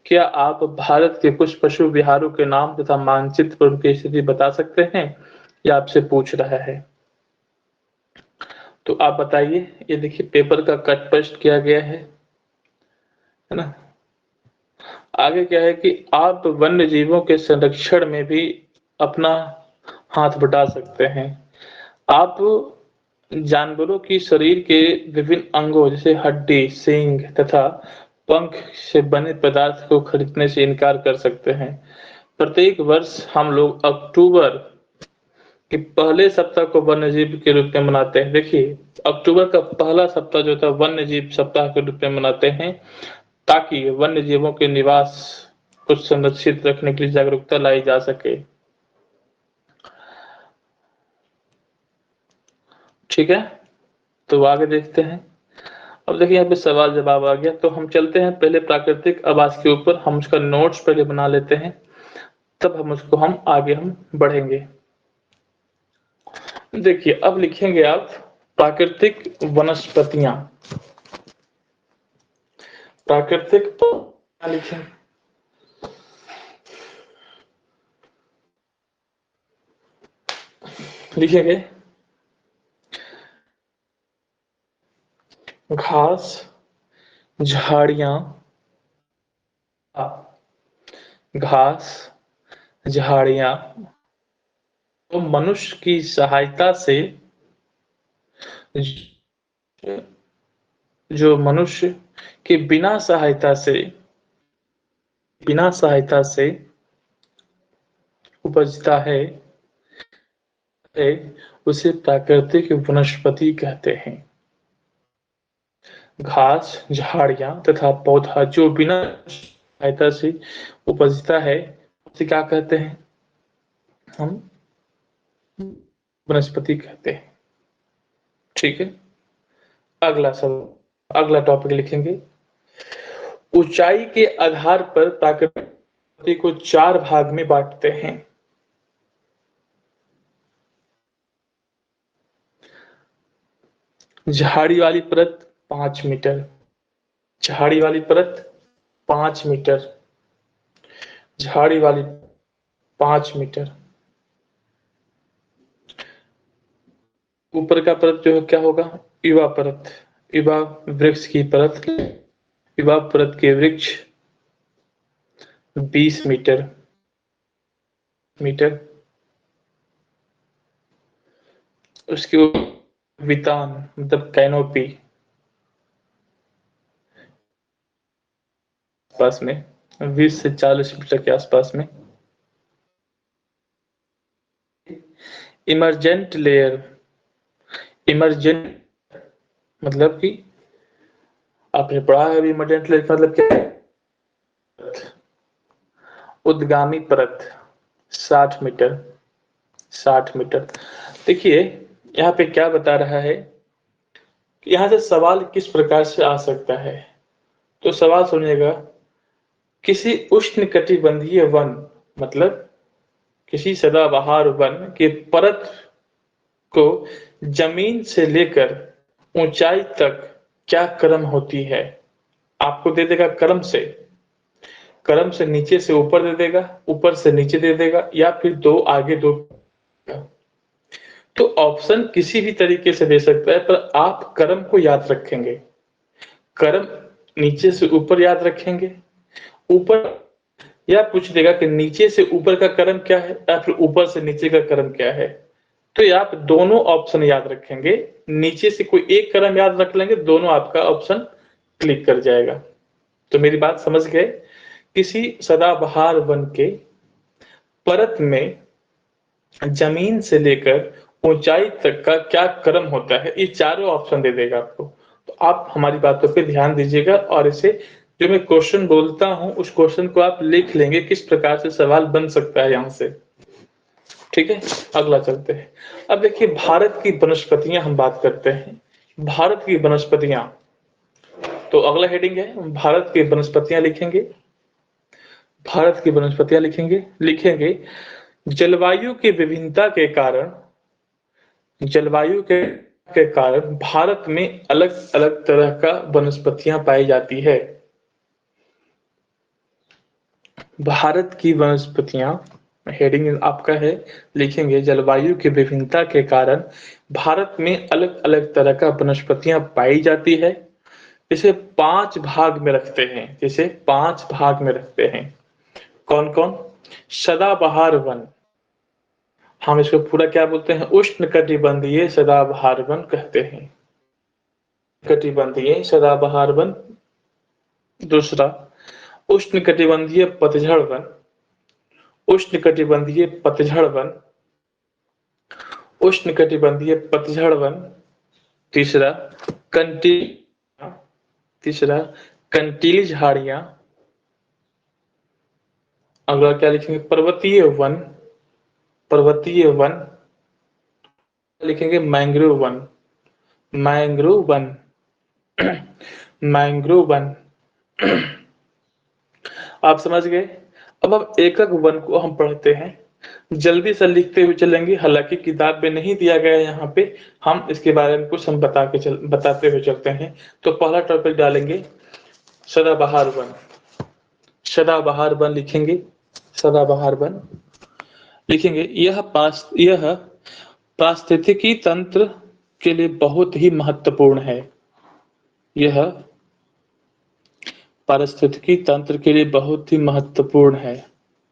क्या आप भारत के कुछ पशु विहारों के नाम तथा मानचित्र पर उनकी स्थिति बता सकते हैं? यह आपसे पूछ रहा है, तो आप बताइए। ये देखिए पेपर का कट पेस्ट किया गया है ना। आगे क्या है कि आप वन्य जीवों के संरक्षण में भी अपना हाथ बटा सकते हैं। आप जानवरों की शरीर के विभिन्न अंगों जैसे हड्डी, सींग तथा पंख से बने पदार्थ को खरीदने से इनकार कर सकते हैं। प्रत्येक वर्ष हम लोग अक्टूबर के पहले सप्ताह को वन्य जीव के रूप में मनाते हैं। देखिए, अक्टूबर का पहला सप्ताह जो था वन्य जीव सप्ताह के रूप में मनाते हैं, ताकि वन्य जीवों के निवास को संरक्षित रखने के लिए जागरूकता लाई जा सके। ठीक है, तो आगे देखते हैं। अब देखिए यहाँ पे सवाल जवाब आ गया, तो हम चलते हैं पहले प्राकृतिक आवास के ऊपर। हम उसका नोट्स पहले बना लेते हैं, तब हम आगे बढ़ेंगे। देखिए अब लिखेंगे आप प्राकृतिक वनस्पतियां। प्राकृतिक क्या लिखें? लिखेंगे घास, झाड़ियां, घास, झाड़ियां तो मनुष्य की सहायता से जो मनुष्य के बिना सहायता से उपजता है उसे प्राकृतिक वनस्पति कहते हैं। घास, झाड़ियां तथा पौधा जो बिना सहायता से उपजता है उसे क्या कहते हैं? हम वनस्पति कहते हैं। ठीक है, अगला टॉपिक लिखेंगे। ऊंचाई के आधार पर प्रकृति को 4 भाग में बांटते हैं। झाड़ी वाली परत 5 मीटर, झाड़ी वाली परत 5 मीटर, झाड़ी वाली 5 मीटर। ऊपर का परत जो है क्या होगा? युवा परत, युवा वृक्ष की परत, युवा परत के वृक्ष 20 मीटर। उसके ऊपर वितान मतलब कैनोपी पास में 20 से 40 मीटर के आसपास में। इमरजेंट लेयर, इमरजेंट मतलब कि आपने पढ़ा है अभी इमरजेंट लेयर मतलब क्या है? उद्गामी परत 60 मीटर, 60 मीटर। देखिए यहाँ पे क्या बता रहा है कि यहाँ से सवाल किस प्रकार से आ सकता है, तो सवाल सुनिएगा। किसी उष्णकटिबंधीय वन मतलब किसी सदाबहार वन के परत को जमीन से लेकर ऊंचाई तक क्या क्रम होती है? आपको दे देगा क्रम से। क्रम से नीचे से ऊपर दे देगा, ऊपर से नीचे दे देगा, या फिर दो आगे दो। तो ऑप्शन किसी भी तरीके से दे सकता है, पर आप क्रम को याद रखेंगे। क्रम नीचे से ऊपर याद रखेंगे, ऊपर या पूछ देगा कि नीचे से ऊपर का क्रम क्या है या फिर ऊपर से नीचे का क्रम क्या है। तो ये आप दोनों ऑप्शन याद रखेंगे, नीचे से कोई एक क्रम याद रख लेंगे, दोनों आपका ऑप्शन क्लिक कर जाएगा। तो मेरी बात समझ गए? किसी सदाबहार वन के परत में जमीन से लेकर ऊंचाई तक का क्या क्रम होता है, ये चारों ऑप्शन दे देगा आपको। तो आप हमारी बातों पे ध्यान दीजिएगा और इसे जो मैं क्वेश्चन बोलता हूं उस क्वेश्चन को आप लिख लेंगे, किस प्रकार से सवाल बन सकता है यहां से। ठीक है, अगला चलते हैं। अब देखिए, भारत की वनस्पतियां हम बात करते हैं। भारत की वनस्पतियां, तो अगला हेडिंग है भारत की वनस्पतियां लिखेंगे। भारत की वनस्पतियां लिखेंगे, लिखेंगे जलवायु की विभिन्नता के कारण, जलवायु के कारण भारत में अलग अलग तरह का वनस्पतियां पाई जाती है। भारत की वनस्पतियां, हेडिंग आपका है, लिखेंगे जलवायु की विभिन्नता के कारण भारत में अलग अलग तरह का वनस्पतियां पाई जाती है। इसे 5 भाग में रखते हैं, इसे 5 भाग में रखते हैं। कौन कौन? सदाबहार वन, हम इसको पूरा क्या बोलते हैं? उष्णकटिबंधीय सदाबहार वन कहते हैं। कटिबंधीय सदाबहार वन। दूसरा, उष्णकटिबंधीय पतझड़ वन, उष्णकटिबंधीय पतझड़ वन, उष्णकटिबंधीय पतझड़ वन। तीसरा, कंटी तीसरा कंटीली झाड़ियां। अगला क्या लिखेंगे? पर्वतीय वन, पर्वतीय वन। लिखेंगे mangrove one, mangrove one, mangrove one. आप समझ गए? अब हम एक एक वन को हम पढ़ते हैं, जल्दी से लिखते हुए चलेंगे। हालांकि किताब में नहीं दिया गया है यहाँ पे, हम इसके बारे में कुछ हम बताते हुए चलते हैं। तो पहला टॉपिक डालेंगे सदाबहार वन। सदाबहार वन लिखेंगे, सदाबहार वन लिखेंगे। यह पारिस्थितिकी तंत्र के लिए बहुत ही महत्वपूर्ण है। यह पारिस्थितिकी तंत्र के लिए बहुत ही महत्वपूर्ण है,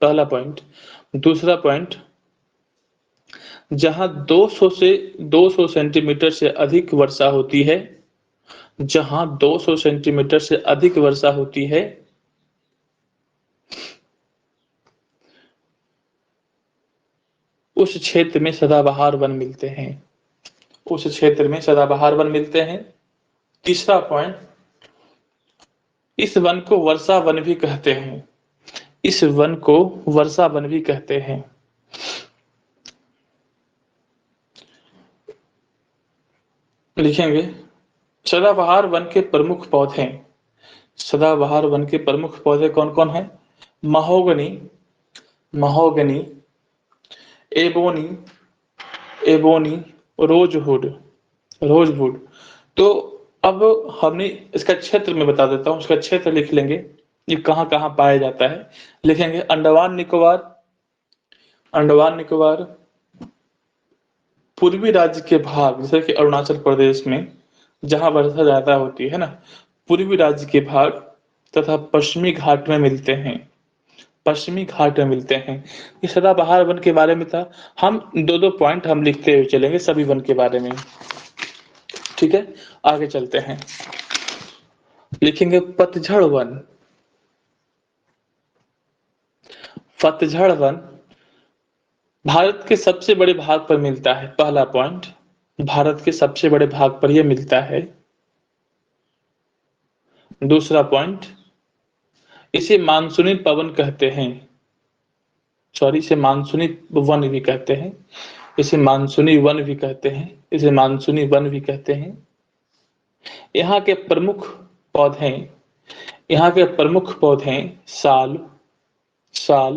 पहला पॉइंट। दूसरा पॉइंट, जहां 200 से 200 सेंटीमीटर से अधिक वर्षा होती है, जहां 200 सेंटीमीटर से अधिक वर्षा होती है, उस क्षेत्र में सदाबहार वन मिलते हैं, उस क्षेत्र में सदाबहार वन मिलते हैं। तीसरा पॉइंट, इस वन को वर्षा वन भी कहते हैं, इस वन को वर्षा वन भी कहते हैं। लिखेंगे सदाबहार वन के प्रमुख पौधे, सदाबहार वन के प्रमुख पौधे कौन कौन हैं? Mahogany, mahogany, ebony, ebony, rosewood, rosewood. तो अब हमने इसका क्षेत्र में बता देता हूं, इसका क्षेत्र लिख लेंगे, ये कहाँ कहाँ पाया जाता है। लिखेंगे अंडमान निकोबार, अंडमान निकोबार, पूर्वी राज्य के भाग जैसे कि अरुणाचल प्रदेश में जहां वर्षा ज्यादा होती है ना, पूर्वी राज्य के भाग तथा पश्चिमी घाट में मिलते हैं, पश्चिमी घाट में मिलते हैं। ये सदाबहार वन के बारे में था। हम दो दो पॉइंट हम लिखते हुए चलेंगे सभी वन के बारे में। ठीक है, आगे चलते हैं। लिखेंगे पतझड़ वन, पतझड़ वन भारत के सबसे बड़े भाग पर मिलता है, पहला पॉइंट, भारत के सबसे बड़े भाग पर यह मिलता है। दूसरा पॉइंट, इसे मानसूनी पवन कहते हैं, सॉरी इसे मानसूनी वन भी कहते हैं, इसे मानसूनी वन भी कहते हैं, इसे मानसूनी वन भी कहते हैं। यहाँ के प्रमुख पौधे, यहाँ के प्रमुख पौधे साल, साल,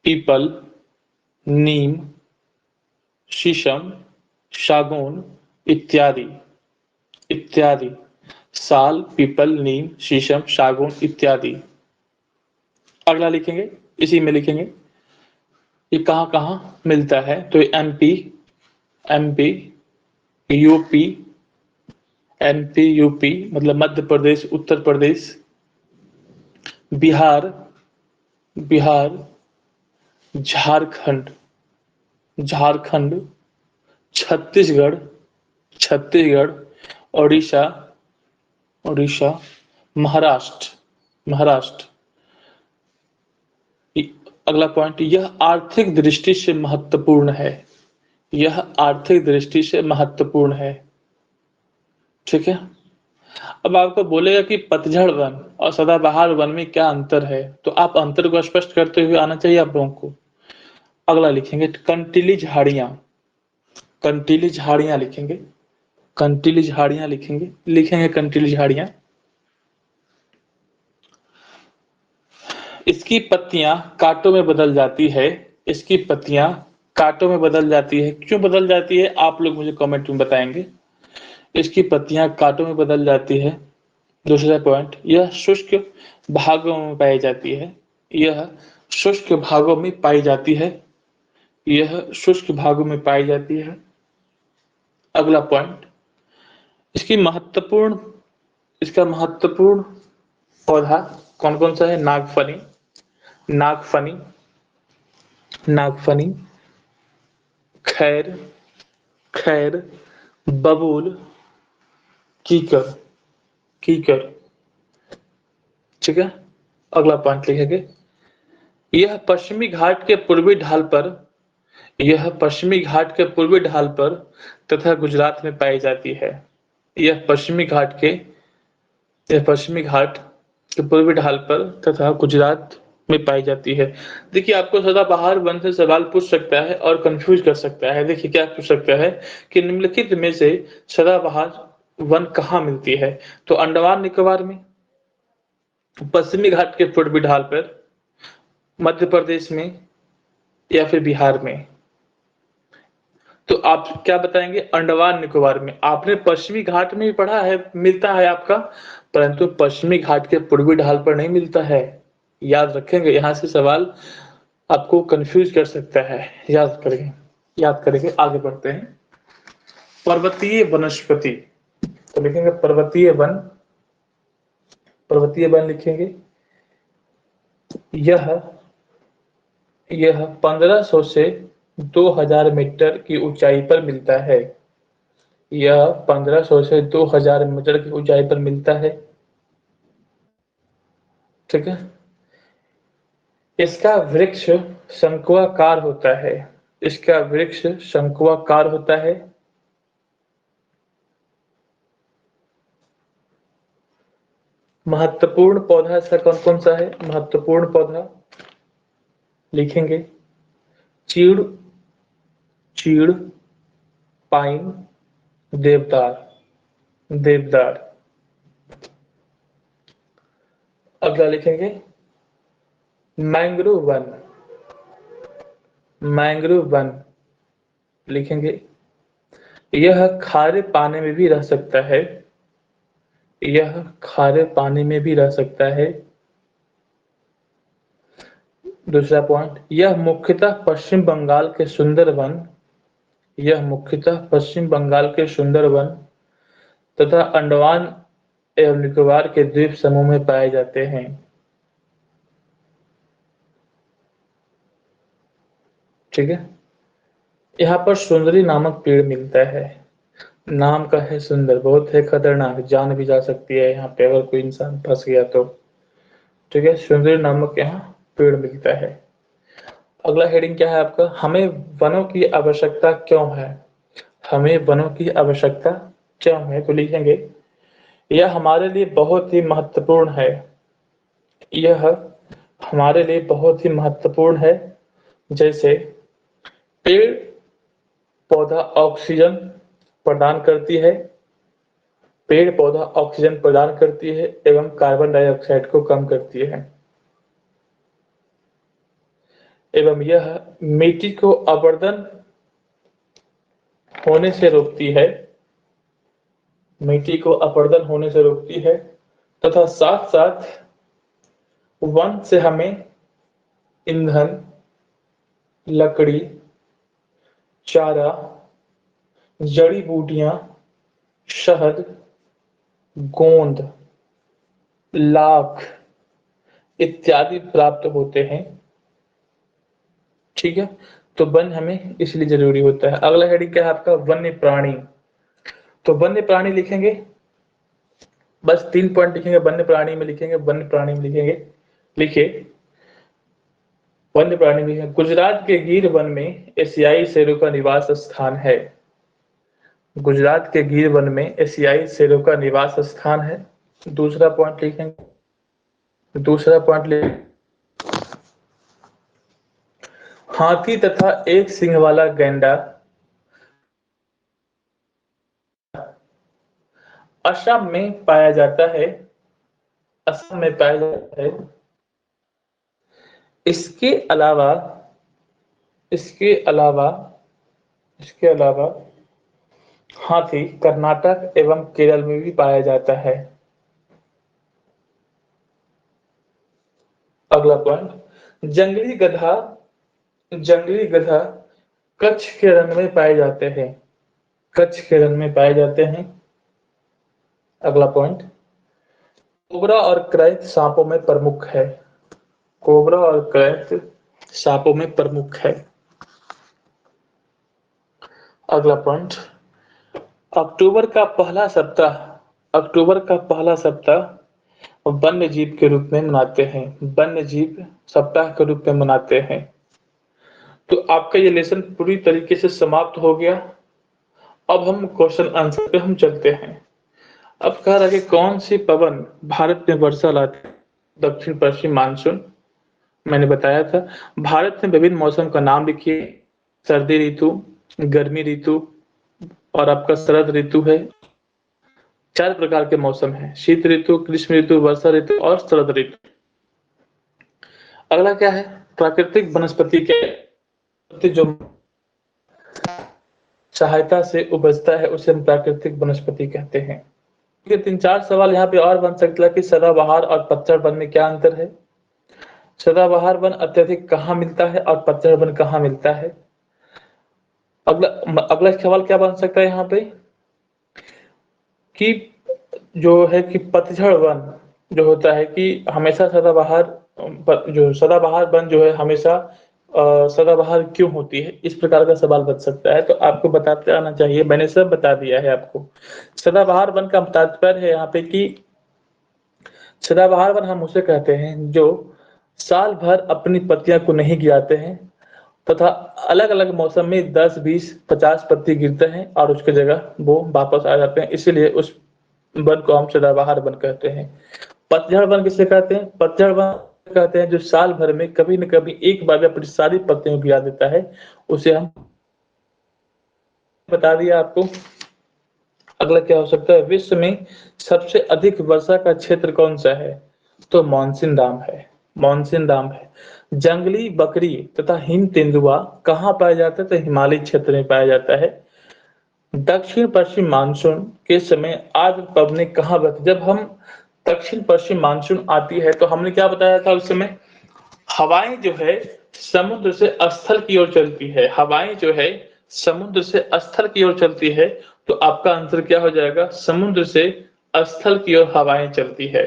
पीपल, नीम, शीशम, सागौन इत्यादि, इत्यादि। साल, पीपल, नीम, शीशम, सागौन इत्यादि। अगला लिखेंगे, इसी में लिखेंगे ये कहाँ कहाँ मिलता है। तो MP, MP, UP, MP UP मतलब मध्य प्रदेश, उत्तर प्रदेश, बिहार, बिहार, झारखंड, झारखंड, छत्तीसगढ़, छत्तीसगढ़, ओडिशा, ओडिशा, महाराष्ट्र, महाराष्ट्र। अगला पॉइंट, यह आर्थिक दृष्टि से महत्वपूर्ण है, यह आर्थिक दृष्टि से महत्वपूर्ण है। ठीक है। अब आपको बोलेगा कि पतझड़ वन और सदाबहार वन में क्या अंतर है, तो आप अंतर को स्पष्ट करते हुए आना चाहिए आप लोगों को। अगला लिखेंगे कंटीली झाड़ियां, कंटीली झाड़ियां लिखेंगे, कंटीली झाड़ियां लिखेंगे, लिखेंगे कंटीली झाड़ियां। इसकी पत्तियां कांटों में बदल जाती है, इसकी पत्तियां कांटों में बदल जाती है। क्यों बदल जाती है आप लोग मुझे कमेंट में बताएंगे। इसकी पत्तियां कांटों में बदल जाती है। दूसरा पॉइंट, यह शुष्क भागों में पाई जाती है, यह शुष्क भागों में पाई जाती है, यह शुष्क भागों में पाई जाती है। अगला पॉइंट, इसकी महत्वपूर्ण, इसका महत्वपूर्ण पौधा कौन कौन सा है। नागफनी, नागफनी, नागफनी, खैर, खैर, बबूल, कीकर, कीकर। ठीक है। अगला पॉइंट लिखेंगे, यह पश्चिमी घाट के पूर्वी ढाल पर, यह पश्चिमी घाट के पूर्वी ढाल पर तथा गुजरात में पाई जाती है। यह पश्चिमी घाट के, यह पश्चिमी घाट के पूर्वी ढाल पर तथा गुजरात में पाई जाती है। देखिए आपको सदाबहार वन से सवाल पूछ सकता है और कंफ्यूज कर सकता है। देखिए क्या पूछ सकता है कि निम्नलिखित में से सदाबहार वन कहाँ मिलती है। तो अंडमान निकोबार में, पश्चिमी घाट के पूर्वी ढाल पर, मध्य प्रदेश में, या फिर बिहार में। तो आप क्या बताएंगे, अंडमान निकोबार में। आपने पश्चिमी घाट में भी पढ़ा है मिलता है आपका, परंतु पश्चिमी घाट के पूर्वी ढाल पर नहीं मिलता है। याद रखेंगे, यहां से सवाल आपको कंफ्यूज कर सकता है। याद करेंगे, याद करेंगे। आगे बढ़ते हैं। पर्वतीय वनस्पति, तो लिखेंगे पर्वतीय वन, पर्वतीय वन लिखेंगे। यह 1500 से 2000 मीटर की ऊंचाई पर मिलता है। यह 1500 से 2000 मीटर की ऊंचाई पर मिलता है। ठीक है। इसका वृक्ष शंकुआकार होता है, इसका वृक्ष शंकुआकार होता है। महत्वपूर्ण पौधा इसका कौन कौन सा है। महत्वपूर्ण पौधा लिखेंगे चीड़, चीड़, पाइन, देवदार, देवदार। अगला लिखेंगे मैंग्रोव वन, मैंग्रोव वन लिखेंगे। यह खारे पानी में भी रह सकता है, यह खारे पानी में भी रह सकता है। दूसरा पॉइंट, यह मुख्यतः पश्चिम बंगाल के सुंदरवन, यह मुख्यतः पश्चिम बंगाल के सुंदरवन तथा अंडमान एवं निकोबार के द्वीप समूह में पाए जाते हैं। ठीक है। यहाँ पर सुंदरी नामक पेड़ मिलता है, नाम का है सुंदर, बहुत है खतरनाक, जान भी जा सकती है यहाँ पे अगर कोई इंसान फंस गया तो। ठीक है। सुंदरी नामक यहाँ पेड़ मिलता है। अगला हेडिंग क्या है आपका, हमें वनों की आवश्यकता क्यों है। हमें वनों की आवश्यकता क्यों है, तो लिखेंगे यह हमारे लिए बहुत ही महत्वपूर्ण है, यह हमारे लिए बहुत ही महत्वपूर्ण है। जैसे पेड़ पौधा ऑक्सीजन प्रदान करती है, पेड़ पौधा ऑक्सीजन प्रदान करती है एवं कार्बन डाइऑक्साइड को कम करती है, एवं यह मिट्टी को अपरदन होने से रोकती है, मिट्टी को अपरदन होने से रोकती है तथा साथ साथ वन से हमें ईंधन, लकड़ी, चारा, जड़ी बूटियां, शहद, गोंद, लाख इत्यादि प्राप्त होते हैं। ठीक है, तो वन हमें इसलिए जरूरी होता है। अगला हेडिंग क्या है आपका, वन्य प्राणी। तो वन्य प्राणी लिखेंगे, बस 3 पॉइंट लिखेंगे, वन्य प्राणी में लिखेंगे, वन्य प्राणी में लिखेंगे। लिखिए वन्य प्राणी भी है। गुजरात के गिर वन में एशियाई शेरों का निवास स्थान है। गुजरात के गिर वन में एशियाई शेरों का निवास स्थान है। दूसरा पॉइंट लिखेंगे, दूसरा पॉइंट ले, हाथी तथा एक सिंह वाला गैंडा असम में पाया जाता है। असम में पाया जाता है। इसके अलावा इसके अलावा इसके अलावा हाथी कर्नाटक एवं केरल में भी पाया जाता है। अगला पॉइंट, जंगली गधा कच्छ के रण में पाए जाते हैं। कच्छ के रण में पाए जाते हैं। अगला पॉइंट, कोबरा और क्रैंच सांपों में प्रमुख है। कोबरा और क्रैंच सांपों में प्रमुख है। अगला पॉइंट, अक्टूबर का पहला सप्ताह अक्टूबर का पहला सप्ताह वन्य जीव के रूप में मनाते हैं। वन्य जीव सप्ताह के रूप में मनाते हैं। तो आपका ये लेसन पूरी तरीके से समाप्त हो गया। अब हम क्वेश्चन आंसर पे हम चलते हैं। अब कह रहा है कि कौन सी पवन भारत में वर्षा लाते हैं? दक्षिण पश्चिम मानसून, मैंने बताया था। भारत में विभिन्न मौसम का नाम लिखिए। सर्दी ऋतु, गर्मी ऋतु और आपका शरद ऋतु है। 4 प्रकार के मौसम है, शीत ऋतु, ग्रीष्म ऋतु, वर्षा ऋतु और शरद ऋतु। अगला क्या है, प्राकृतिक वनस्पति के जो सहायता से उपजता है उसे हम प्राकृतिक वनस्पति कहते हैं। ये 3-4 सवाल यहाँ पे और बन सकता है कि सदाबहार और पतझड़ वन में क्या अंतर है। सदाबहार वन अत्यधिक कहाँ मिलता है और पतझड़ वन कहाँ मिलता है। अगला अगला सवाल क्या बन सकता है यहाँ पे कि जो है कि पतझड़ वन जो होता है कि हमेशा सदाबहार वन जो है हमेशा सदाबहार क्यों होती है, इस प्रकार का सवाल बन सकता है। तो आपको बताते आना चाहिए, मैंने सब बता दिया है आपको। सदाबहार वन का तात्पर्य है यहाँ पे कि सदाबहार वन हम उसे कहते हैं जो साल भर अपनी पत्तियां को नहीं गिराते हैं तथा अलग अलग मौसम में 10, 20, 50 पत्ती गिरते हैं और उसकी जगह वो वापस आ जाते हैं, इसीलिए उस वन को हम सदाबहार वन कहते हैं। पतझड़ वन किसे कहते हैं, पतझड़ वन कहते हैं जो साल भर में कभी न कभी एक बार में अपनी सारी पत्तियों को गिरा देता है, उसे हम बता दिया आपको। अगला क्या हो सकता है, विश्व में सबसे अधिक वर्षा का क्षेत्र कौन सा है, तो मानसून धाम है। मानसून धाम है। जंगली बकरी तथा हिम तेंदुआ कहाँ पाया जाता है, तो हिमालय क्षेत्र में पाया जाता है। दक्षिण पश्चिम मानसून के समय आर्द्र पवनें कहाँ बहती, जब हम दक्षिण पश्चिम मानसून आती है तो हमने क्या बताया था उस समय, हवाएं जो है समुद्र से स्थल की ओर चलती है। हवाएं जो है समुद्र से स्थल की ओर चलती है। तो आपका आंसर क्या हो जाएगा, समुद्र से स्थल की ओर हवाएं चलती है।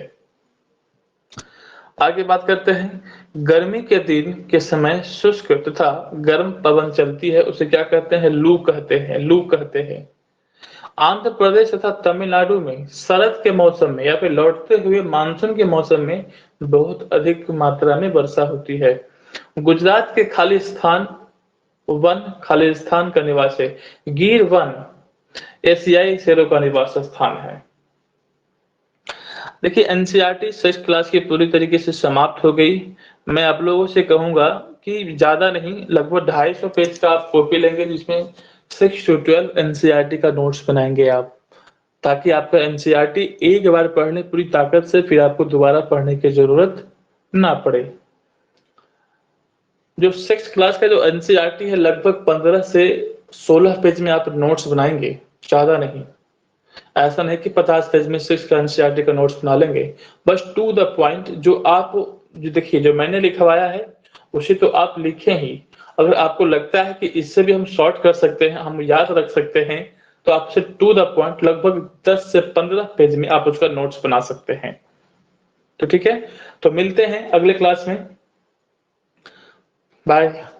आगे बात करते हैं, गर्मी के दिन के समय शुष्क तथा गर्म पवन चलती है, उसे क्या कहते हैं, लू कहते हैं। लू कहते हैं। आंध्र प्रदेश तथा तमिलनाडु में शरद के मौसम में या फिर लौटते हुए मानसून के मौसम में बहुत अधिक मात्रा में वर्षा होती है। गुजरात के खालिस्तान का निवास है। गिर वन एशियाई शेरों का निवास स्थान है। देखिए एनसीईआरटी 6 क्लास की पूरी तरीके से समाप्त हो गई। मैं आप लोगों से कहूंगा कि ज्यादा नहीं, लगभग 250 पेज का आप कॉपी लेंगे जिसमें 6 to 12 एनसीईआरटी का नोट्स बनाएंगे आप, ताकि आपका एनसीईआरटी एक बार पढ़ ले पूरी ताकत से, फिर आपको दोबारा पढ़ने की जरूरत ना पड़े। जो 6 क्लास का जो एनसीईआरटी है लगभग 15 से 16 पेज में आप नोट्स बनाएंगे, ज्यादा नहीं। ऐसा नहीं कि 50 पेज में 6 का एनसीईआरटी का नोट्स बना लेंगे, बस टू द पॉइंट। जो देखिए जो मैंने लिखवाया है उसे तो आप लिखें ही। अगर आपको लगता है कि इससे भी हम शॉर्ट कर सकते हैं, हम याद रख सकते हैं, तो आप उसे टू द पॉइंट लगभग 10 से 15 पेज में आप उसका नोट्स बना सकते हैं। तो ठीक है, तो मिलते हैं अगले क्लास में। बाय।